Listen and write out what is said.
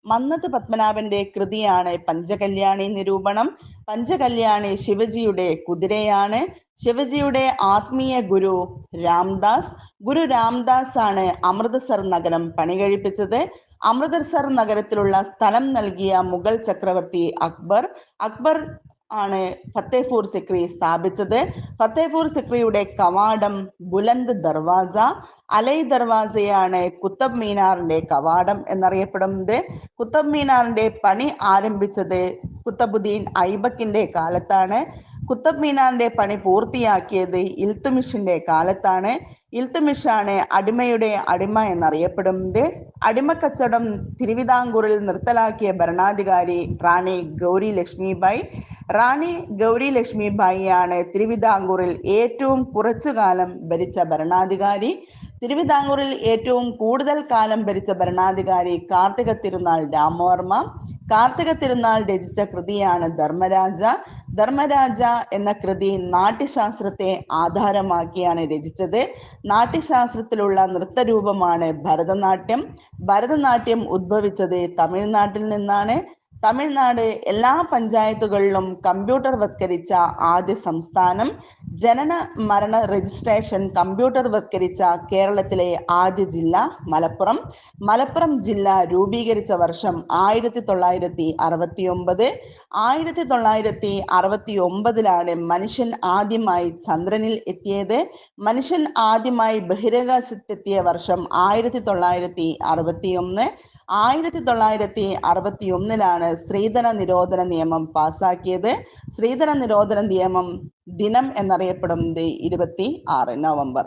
മന്നത്ത് പത്മനാഭന്റെ കൃതിയാണ് പഞ്ചകല്യാണി നിരൂപണം. പഞ്ചകല്യാണി ശിവജിയുടെ കുതിരയാണ്. ശിവജിയുടെ ആത്മീയ ഗുരു രാംദാസ്. ഗുരു രാംദാസ് ആണ് അമൃതസർ നഗരം പണികഴിപ്പിച്ചത്. അമൃതസർ നഗരത്തിലുള്ള സ്ഥലം നൽകിയ മുഗൾ ചക്രവർത്തി അക്ബർ. അക്ബർ ആണ് ഫത്തേപൂർ സിക്രി സ്ഥാപിച്ചത്. ഫത്തേപൂർ സിക്രിയുടെ കവാടം ബുലന്ദ് ദർവാസ. അലൈ ദർവാസയാണ് കുത്തബ് മീനാറിന്റെ കവാടം എന്നറിയപ്പെടുന്നത്. കുത്തബ് മീനാറിന്റെ പണി ആരംഭിച്ചത് കുത്തബുദ്ദീൻ ഐബക്കിന്റെ കാലത്താണ്. കുത്തബ് മീനാറിന്റെ പണി പൂർത്തിയാക്കിയത് ഇൽത്തുമിഷിന്റെ കാലത്താണ്. ഇൽത്തുമിഷാണ് അടിമയുടെ അടിമ എന്നറിയപ്പെടുന്നത്. അടിമക്കച്ചവടം തിരുവിതാംകൂറിൽ നിർത്തലാക്കിയ ഭരണാധികാരി റാണി ഗൗരി ലക്ഷ്മിബായി. റാണി ഗൗരി ലക്ഷ്മിബായിയാണ് തിരുവിതാംകൂറിൽ ഏറ്റവും കുറച്ചു കാലം ഭരിച്ച ഭരണാധികാരി. തിരുവിതാംകൂറിൽ ഏറ്റവും കൂടുതൽ കാലം ഭരിച്ച ഭരണാധികാരി കാർത്തിക തിരുനാൾ രാമവർമ്മ. കാർത്തിക തിരുനാൾ രചിച്ച കൃതിയാണ് ധർമ്മരാജ. ധർമ്മരാജ എന്ന കൃതി നാട്യശാസ്ത്രത്തെ ആധാരമാക്കിയാണ് രചിച്ചത്. നാട്യശാസ്ത്രത്തിലുള്ള നൃത്തരൂപമാണ് ഭരതനാട്യം. ഭരതനാട്യം ഉദ്ഭവിച്ചത് തമിഴ്നാട്ടിൽ നിന്നാണ്. തമിഴ്നാട് എല്ലാ പഞ്ചായത്തുകളിലും കമ്പ്യൂട്ടർ വത്കരിച്ച ആദ്യ സംസ്ഥാനം. ജനന മരണ രജിസ്ട്രേഷൻ കമ്പ്യൂട്ടർ വത്കരിച്ച കേരളത്തിലെ ആദ്യ ജില്ല മലപ്പുറം. മലപ്പുറം ജില്ല രൂപീകരിച്ച വർഷം 1969. 1969 മനുഷ്യൻ ആദ്യമായി ചന്ദ്രനിൽ എത്തിയത്. മനുഷ്യൻ ആദ്യമായി ബഹിരാകാശത്തെത്തിയ വർഷം 1961. 1961 സ്ത്രീധന നിരോധന നിയമം പാസാക്കിയത്. സ്ത്രീധന നിരോധന നിയമം ദിനം എന്നറിയപ്പെടുന്നത് 26 നവംബർ.